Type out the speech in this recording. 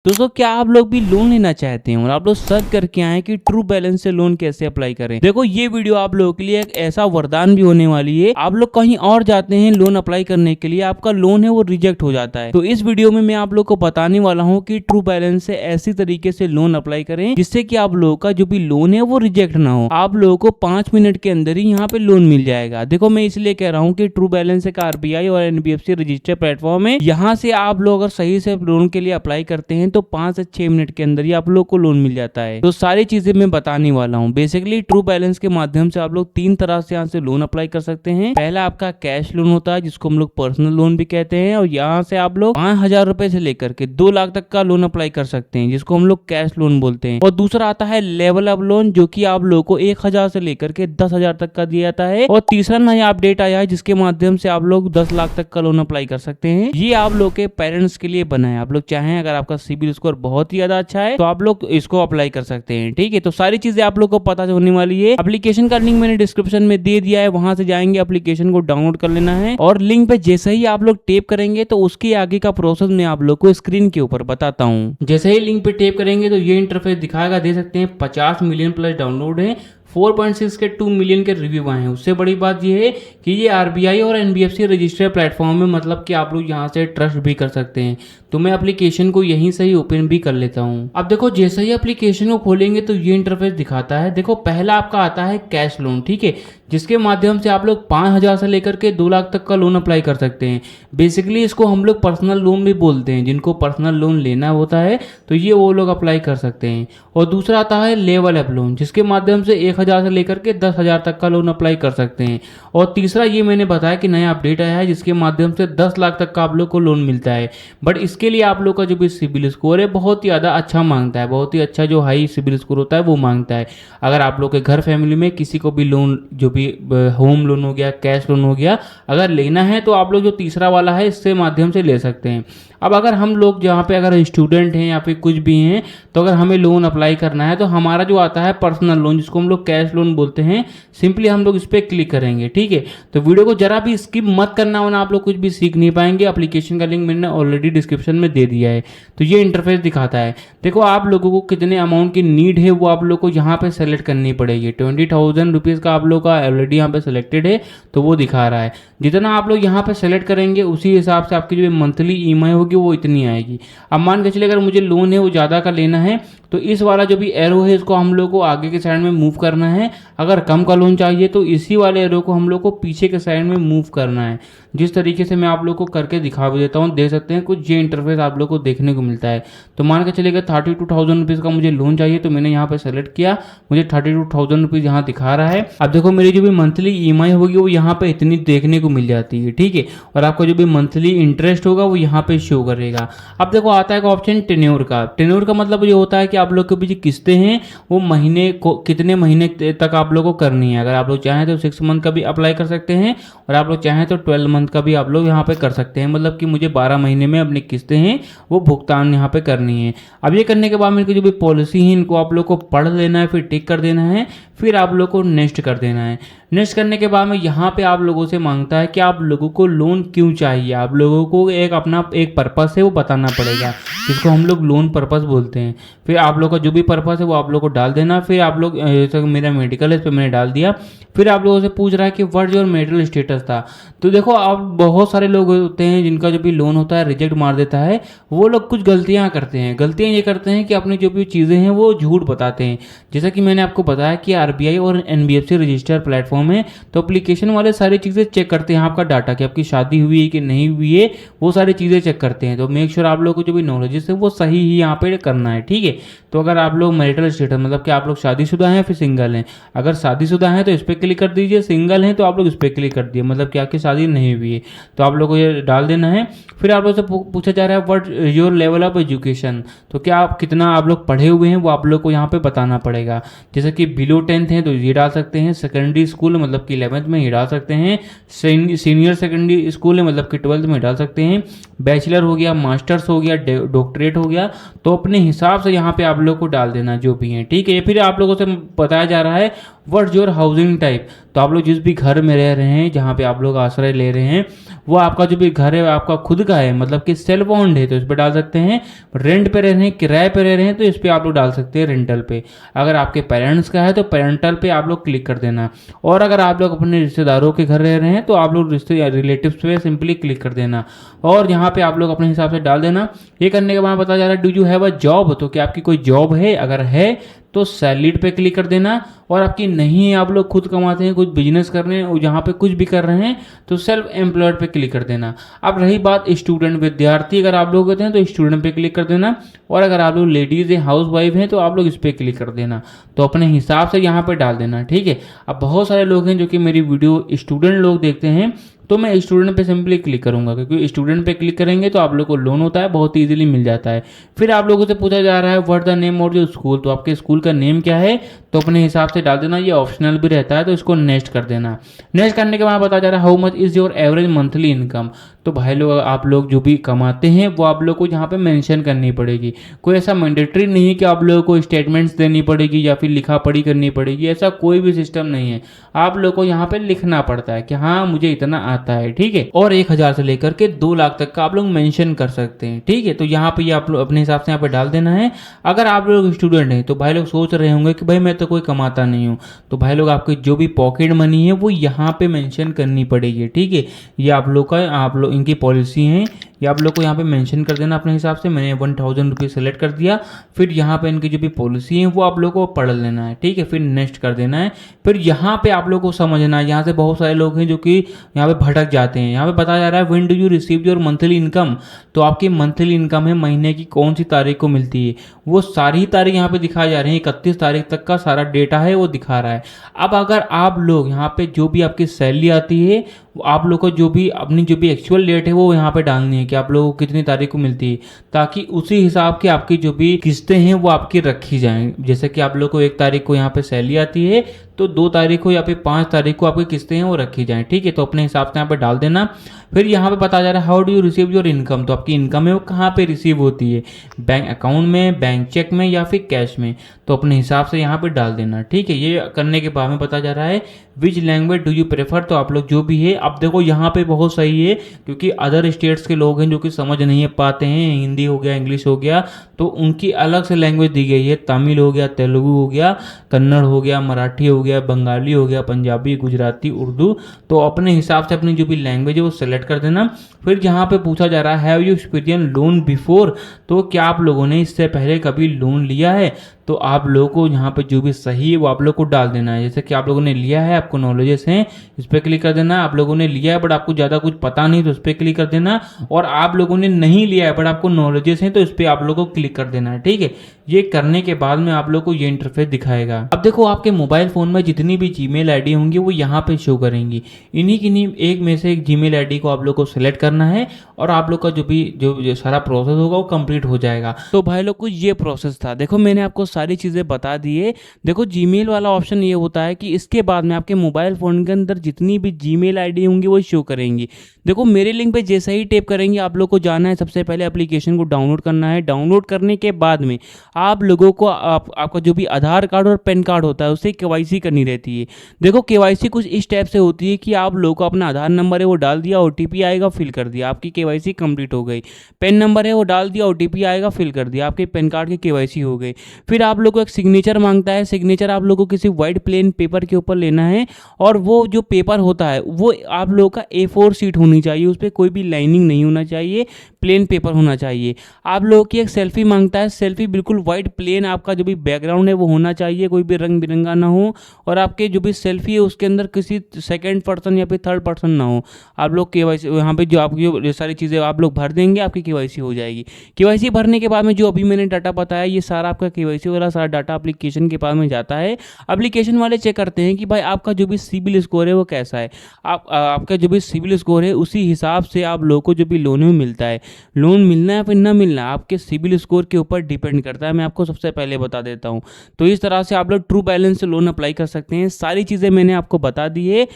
दोस्तों क्या आप लोग भी लोन लेना चाहते हैं और आप लोग सर्च करके आए कि ट्रू बैलेंस से लोन कैसे अप्लाई करें। देखो ये वीडियो आप लोगों के लिए एक ऐसा वरदान भी होने वाली है। आप लोग कहीं और जाते हैं लोन अप्लाई करने के लिए, आपका लोन है वो रिजेक्ट हो जाता है। तो इस वीडियो में मैं आप लोग को बताने वाला हूँ कि ट्रू बैलेंस से ऐसी तरीके से लोन अप्लाई करें जिससे कि आप लोगों का जो भी लोन है वो रिजेक्ट ना हो। आप लोगों को 5 मिनट के अंदर ही यहाँ पे लोन मिल जाएगा। देखो मैं इसलिए कह रहा हूँ कि ट्रू बैलेंस एक आरबीआई और एनबीएफसी रजिस्टर्ड प्लेटफॉर्म है। यहाँ से आप लोग अगर सही से लोन के लिए अप्लाई करते हैं तो 5 से 6 मिनट के अंदर ही आप लोग को लोन मिल जाता है। तो सारी चीजें मैं बताने वाला हूँ। बेसिकली ट्रू बैलेंस के माध्यम से आप लोग 3 तरह से यहाँ से लोन अप्लाई कर सकते हैं। पहला आपका कैश लोन होता है जिसको हम लोग पर्सनल लोन भी कहते हैं, और यहाँ से आप लोग 5,000 रुपए से लेकर के 2 लाख तक का लोन अप्लाई कर सकते हैं जिसको हम लोग कैश लोन बोलते हैं। और दूसरा आता है लेवल अप लोन जो कि आप लोग को 1,000 से लेकर के 10,000 तक का दिया जाता है। और तीसरा नया अपडेट आया है जिसके माध्यम से आप लोग 10 लाख तक का लोन अप्लाई कर सकते हैं। ये आप लोग के पेरेंट्स के लिए बना है। आप लोग चाहें अगर आपका सिबिल स्कोर बहुत ही ज्यादा अच्छा है तो आप लोग इसको अप्लाई कर सकते हैं। ठीक है, तो सारी चीजें आप लोग को पता होने वाली है। एप्लीकेशन का लिंक मैंने डिस्क्रिप्शन में दे दिया है, वहां से जाएंगे, एप्लीकेशन को डाउनलोड कर लेना है। और लिंक पे जैसे ही आप लोग टेप करेंगे तो उसके आगे का प्रोसेस मैं आप लोग को स्क्रीन के ऊपर बताता हूँ। जैसे ही लिंक पे टेप करेंगे तो ये इंटरफेस दिखाएगा, दे सकते हैं 50 मिलियन प्लस डाउनलोड है, 4.6 के 2 मिलियन के रिव्यू आए हैं। उससे बड़ी बात यह है कि ये आरबीआई और एनबीएफसी रजिस्टर्ड प्लेटफॉर्म है, मतलब कि आप लोग यहाँ से ट्रस्ट भी कर सकते हैं। तो मैं एप्लीकेशन को यहीं से ही ओपन भी कर लेता हूँ। अब देखो जैसे ही एप्लीकेशन को खोलेंगे तो ये इंटरफेस दिखाता है। देखो पहला आपका आता है कैश लोन, ठीक है, जिसके माध्यम से आप लोग 5,000 से लेकर के 2 लाख तक का लोन अप्लाई कर सकते हैं। बेसिकली इसको हम लोग पर्सनल लोन भी बोलते हैं। जिनको पर्सनल लोन लेना होता है तो ये वो लोग अप्लाई कर सकते हैं। और दूसरा आता है लेवल अप लोन जिसके माध्यम से 1,000 से लेकर के 10,000 तक का लोन अप्लाई कर सकते हैं। और तीसरा ये मैंने बताया कि नया अपडेट आया है जिसके माध्यम से 10 लाख तक का आप लोग को लोन मिलता है। बट इसके लिए आप लोग का जो भी सिबिल स्कोर है बहुत ही ज़्यादा अच्छा मांगता है, बहुत ही अच्छा जो हाई सिबिल स्कोर होता है वो मांगता है। अगर आप लोग के घर फैमिली में किसी को भी लोन, जो भी होम लोन हो गया, कैश लोन हो गया, अगर लेना है तो आप लोग जो तीसरा वाला है इससे माध्यम से ले सकते हैं। अब अगर हम लोग जहाँ पे अगर स्टूडेंट हैं या फिर कुछ भी हैं तो अगर हमें लोन अप्लाई करना है तो हमारा जो आता है पर्सनल लोन जिसको हम लोग कैश लोन बोलते हैं, सिंपली हम लोग इस पर क्लिक करेंगे। ठीक है, तो वीडियो को जरा भी स्किप मत करना वरना आप लोग कुछ भी सीख नहीं पाएंगे। एप्लीकेशन का लिंक मैंने ऑलरेडी डिस्क्रिप्शन में दे दिया है। तो ये इंटरफेस दिखाता है। देखो आप लोगों को कितने अमाउंट की नीड है वो आप लोग को यहाँ पे सेलेक्ट करनी पड़ेगी। 20,000 रुपीज़ का आप लोग का ऑलरेडी यहाँ पे सेलेक्टेड है तो वो दिखा रहा है। जितना आप लोग यहाँ पे सेलेक्ट करेंगे उसी हिसाब से आपकी जो मंथली ईएमआई होगी वो इतनी आएगी। अब मान के चलिए अगर मुझे लोन है वो ज़्यादा का लेना है तो इस वाला जो भी एरो है इसको हम लोग को आगे के साइड में मूव करना है। अगर कम का लोन चाहिए तो इसी वाले एरो को हम लोग को पीछे के साइड में मूव करना है। जिस तरीके से मैं आप लोग को करके दिखा भी देता हूँ, देख सकते हैं कुछ ये इंटरफेस आप लोग को देखने को मिलता है। तो मान के चलिएगा 32,000 रुपीज़ का मुझे लोन चाहिए तो मैंने यहाँ पे सेलेक्ट किया, मुझे 32,000 रुपीज़ यहाँ दिखा रहा है। अब देखो मेरी जो भी मंथली ईएमआई होगी वो यहाँ पे इतनी देखने को मिल जाती है। ठीक है, और आपका जो भी मंथली इंटरेस्ट होगा वो यहाँ पे शो करेगा। अब देखो आता है ऑप्शन टेन्योर का। टेन्योर का मतलब ये होता है कि आप लोग के भी जो किस्तें हैं वो महीने को कितने महीने तक आप लोग को करनी है। अगर आप लोग चाहें तो 6 मंथ का भी अप्लाई कर सकते हैं और आप लोग चाहें तो 12 मंथ का भी आप लोग यहाँ पे कर सकते हैं। मतलब कि मुझे 12 महीने में अपनी किस्तें हैं वो भुगतान यहाँ पे करनी है। अब ये करने के बाद मेरे को जो भी पॉलिसी है इनको आप लोग को पढ़ लेना है, फिर टिक कर देना है, फिर आप लोग को नेक्स्ट कर देना है। नेक्स्ट करने के बाद में यहाँ पे आप लोगों से मांगता है कि आप लोगों को लोन क्यों चाहिए। आप लोगों को एक अपना एक पर्पस है वो बताना पड़ेगा जिसको हम लोग लोन पर्पस बोलते हैं। फिर आप लोग का जो भी पर्पस है वो आप लोग को डाल देना। फिर आप लोग जैसे मेरा मेडिकल है इस पर मैंने डाल दिया। फिर आप लोगों से पूछ रहा है कि व्हाट योर मेरिटल स्टेटस था। तो देखो आप बहुत सारे लोग होते हैं जिनका जो भी लोन होता है रिजेक्ट मार देता है। वो लोग कुछ गलतियां करते हैं। गलतियां ये करते हैं कि अपनी जो भी चीज़ें हैं वो झूठ बताते हैं। जैसा कि मैंने आपको बताया कि आरबीआई और एनबीएफसी रजिस्टर्ड प्लेटफॉर्म है तो एप्लीकेशन वाले सारी चीज़ें चेक करते हैं। आपका डाटा कि आपकी शादी हुई है कि नहीं हुई है वो सारी चीज़ें चेक करते हैं। तो मेक श्योर आप लोग को जो भी नॉलेज है वो सही ही यहाँ पे करना है। ठीक है, तो अगर आप लोग मैरिटल स्टेटस मतलब कि आप लोग शादीशुदा हैं फिर सिंगल हैं, अगर शादीशुदा हैं तो इस पर क्लिक कर दीजिए, सिंगल हैं तो आप लोग इस पर क्लिक कर दिए, मतलब कि आपकी शादी नहीं हुई है तो आप लोग को ये डाल देना है। फिर आप लोग से पूछा जा रहा है what your level of education, तो क्या आप कितना आप लोग पढ़े हुए हैं वो आप लोग को यहाँ पे बताना पड़ेगा। जैसे कि बिलो 10th हैं तो ये डाल सकते हैं, सेकेंडरी स्कूल मतलब कि 11th में ये डाल सकते हैं, सीनियर सेकेंडरी स्कूल है मतलब कि 12th में डाल सकते हैं, बैचलर हो गया, मास्टर्स हो गया, डॉक्टरेट हो गया। तो अपने हिसाब से यहाँ पे आप लोग को डाल देना जो भी है। ठीक है, फिर आप लोगों से बताया जा रहा है व्हाट्स योर हाउसिंग टाइप, तो आप लोग जिस भी घर में रह रहे हैं, जहाँ पे आप लोग आश्रय ले रहे हैं, वो आपका जो भी घर है आपका खुद का है, मतलब कि सेल्फ ओन्ड है, तो इस पर डाल सकते हैं। रेंट पे रह रहे हैं, किराए पे रह रहे हैं, तो इस पर आप लोग डाल सकते हैं रेंटल पे। अगर आपके पेरेंट्स का है तो पेरेंटल पे आप लोग क्लिक कर देना। और अगर आप लोग अपने रिश्तेदारों के घर रह रहे हैं तो आप लोग रिलेटिव्स पे सिंपली क्लिक कर देना और यहाँ पे आप लोग अपने हिसाब से डाल देना। ये करने के बाद पता जा रहा है do you have a job, तो क्या आपकी कोई जॉब है, अगर है तो सैलरीड पे क्लिक कर देना। और आपकी नहीं है, आप लोग खुद कमाते हैं, कुछ बिजनेस कर रहे हैं, जहाँ पे कुछ भी कर रहे हैं, तो सेल्फ एम्प्लॉयड पे क्लिक कर देना। अब रही बात स्टूडेंट विद्यार्थी, अगर आप लोग होते हैं तो स्टूडेंट पे क्लिक कर देना। और अगर आप लोग लेडीज़ हैं, हाउस वाइफ हैं, तो आप लोग इस पर क्लिक कर देना। तो अपने हिसाब से यहाँ पे डाल देना, ठीक है। अब बहुत सारे लोग हैं जो कि मेरी वीडियो स्टूडेंट लोग देखते हैं, तो मैं स्टूडेंट पे सिंपली क्लिक करूंगा, क्योंकि स्टूडेंट पे क्लिक करेंगे तो आप लोग को लोन होता है, बहुत इजीली मिल जाता है। फिर आप लोगों से पूछा जा रहा है what the name of your school, तो आपके स्कूल का नेम क्या है, तो अपने हिसाब से डाल देना। ये ऑप्शनल भी रहता है, तो इसको नेक्स्ट कर देना। नेक्स्ट करने के बाद बता जा रहा है how much is your average monthly income, तो भाई लोग आप लोग जो भी कमाते हैं वो आप लोग को यहाँ पे मेंशन करनी पड़ेगी। कोई ऐसा मैंडेटरी नहीं है कि आप लोगों को स्टेटमेंट्स देनी पड़ेगी या फिर लिखा पढ़ी करनी पड़ेगी, ऐसा कोई भी सिस्टम नहीं है। आप लोग को यहाँ पे लिखना पड़ता है कि हाँ मुझे इतना आता है, ठीक है। और 1,000 से लेकर के 2 लाख तक का आप लोग मेंशन कर सकते हैं, ठीक है। तो यहाँ पे आप लोग अपने हिसाब से यहाँ पे डाल देना है। अगर आप लोग स्टूडेंट हैं तो भाई लोग सोच रहे होंगे कि भाई मैं तो कोई कमाता नहीं हूँ, तो भाई लोग आपकी जो भी पॉकेट मनी है वो यहाँ पे मेंशन करनी पड़ेगी, ठीक है। ये आप लोग का, आप लोग इनकी पॉलिसी है, ये आप लोग को यहाँ पे मेंशन कर देना अपने हिसाब से। मैंने 1000 रुपीज़ सेलेक्ट कर दिया। फिर यहाँ पे इनकी जो भी पॉलिसी है वो आप लोग को पढ़ लेना है, ठीक है। फिर नेक्स्ट कर देना है। फिर यहाँ पे आप लोग को समझना है, यहाँ से बहुत सारे लोग हैं जो कि यहाँ पे भटक जाते हैं। यहाँ पे बताया जा रहा है when do you receive your monthly income, तो आपकी मंथली इनकम है महीने की कौन सी तारीख को मिलती है, वो सारी तारीख यहाँ पे दिखाई जा रही है। 31 तारीख तक का सारा डेटा है वो दिखा रहा है। अब अगर आप लोग यहाँ पे जो भी आपकी सैलरी आती है, आप लोग को जो भी अपनी जो भी एक्चुअल डेट है वो यहाँ पे डालनी है कि आप लोगों को कितनी तारीख को मिलती है, ताकि उसी हिसाब की आपकी जो भी किस्तें हैं वो आपकी रखी जाएं। जैसे कि आप लोग को 1 तारीख को यहाँ पे सैलरी आती है, तो 2 तारीख को या फिर 5 तारीख को आपकी किस्तें हैं वो रखी जाएं, ठीक है। तो अपने हिसाब से यहाँ पे डाल देना। फिर यहाँ पे बताया जा रहा है how do you receive your income, तो आपकी इनकम है वो कहाँ पे रिसीव होती है, बैंक अकाउंट में, बैंक चेक में या फिर कैश में, तो अपने हिसाब से यहाँ पे डाल देना, ठीक है। ये करने के बाद में बताया जा रहा है which language do you prefer, तो आप लोग जो भी है, अब देखो यहाँ पे बहुत सही है क्योंकि अदर स्टेट्स के लोग हैं जो कि समझ नहीं पाते हैं, हिंदी हो गया, इंग्लिश हो गया, तो उनकी अलग से लैंग्वेज दी गई है। तमिल हो गया, तेलुगु हो गया, कन्नड़ हो गया, मराठी हो गया, बंगाली हो गया, पंजाबी, गुजराती, उर्दू, तो अपने हिसाब से अपनी जो भी लैंग्वेज है वो सेलेक्ट कर देना। फिर यहाँ पे पूछा जा रहा है have you experience loan before, तो क्या आप लोगों ने इससे पहले कभी लोन लिया है, तो आप लोगों को यहाँ पे जो भी सही है वो आप लोग को डाल देना है। जैसे कि आप लोगों ने लिया है, आपको नॉलेजेस हैं, इस पर क्लिक कर देना। आप लोगों ने लिया है बट आपको ज़्यादा कुछ पता नहीं, तो इस पर क्लिक कर देना। और आप लोगों ने नहीं लिया है बट आपको नॉलेजेस हैं, तो इस पर आप लोगों को क्लिक कर देना है, ठीक है। ये करने के बाद में आप लोग को ये इंटरफेस दिखाएगा। अब देखो आपके मोबाइल फ़ोन में जितनी भी जीमेल आईडी होंगी वो यहाँ पे शो करेंगी। इन्हीं एक में से एक जीमेल आईडी को आप लोग को सिलेक्ट करना है और आप लोग का जो सारा प्रोसेस होगा वो कंप्लीट हो जाएगा। तो भाई लोग को ये प्रोसेस था। देखो मैंने आपको सारी चीज़ें बता दी है। देखो जीमेल वाला ऑप्शन ये होता है कि इसके बाद में आपके मोबाइल फ़ोन के अंदर जितनी भी जीमेल आईडी होंगी वो शो करेंगी। देखो मेरे लिंक पे जैसे ही टैप करेंगे आप लोग को जाना है, सबसे पहले एप्लीकेशन को डाउनलोड करना है। डाउनलोड करने के बाद में आप लोगों को आपका जो भी आधार कार्ड और पैन कार्ड होता है उससे केवाईसी करनी रहती है। देखो केवाईसी कुछ इस टाइप से होती है कि आप लोगों को अपना आधार नंबर है वो डाल दिया, ओटीपी आएगा, फिल कर दिया, आपकी केवाईसी कंप्लीट हो गई। पैन नंबर है वो डाल दिया, ओटीपी आएगा, फिल कर दिया, आपके पैन कार्ड की केवाईसी हो गई। फिर आप लोग को एक सिग्नेचर मांगता है। सिग्नेचर आप लोग को किसी वाइट प्लेन पेपर के ऊपर लेना है और वो जो पेपर होता है वो आप लोगों का A4 शीट होनी चाहिए, उस पर कोई भी लाइनिंग नहीं होना चाहिए, प्लेन पेपर होना चाहिए। आप लोगों की एक सेल्फी मांगता है। सेल्फी बिल्कुल वाइट प्लेन, आपका जो भी बैकग्राउंड है वो होना चाहिए, कोई भी रंग बिरंगा ना हो, और आपके जो भी सेल्फी है उसके अंदर किसी सेकंड पर्सन या फिर थर्ड पर्सन ना हो। आप लोग केवाईसी यहाँ पे जो आपकी जो सारी चीज़ें आप लोग भर देंगे, आपकी केवाईसी हो जाएगी। केवाईसी भरने के बाद में जो अभी मैंने डाटा बताया ये सारा आपका केवाईसी वाला सारा डाटा एप्लीकेशन के पास में जाता है। एप्लीकेशन वाले चेक करते हैं कि भाई आपका जो भी सिबिल स्कोर है वो कैसा है। आपका जो भी सिबिल स्कोर है उसी हिसाब से आप लोगों को जो भी लोन में मिलता है। लोन मिलना है फिर ना मिलना आपके सिबिल स्कोर के ऊपर डिपेंड करता है, मैं आपको सबसे पहले बता देता हूँ। तो इस तरह से आप लोग ट्रू बैलेंस से लोन अप्लाई कर सकते हैं। सारी चीज़ें मैंने आपको बता दी है।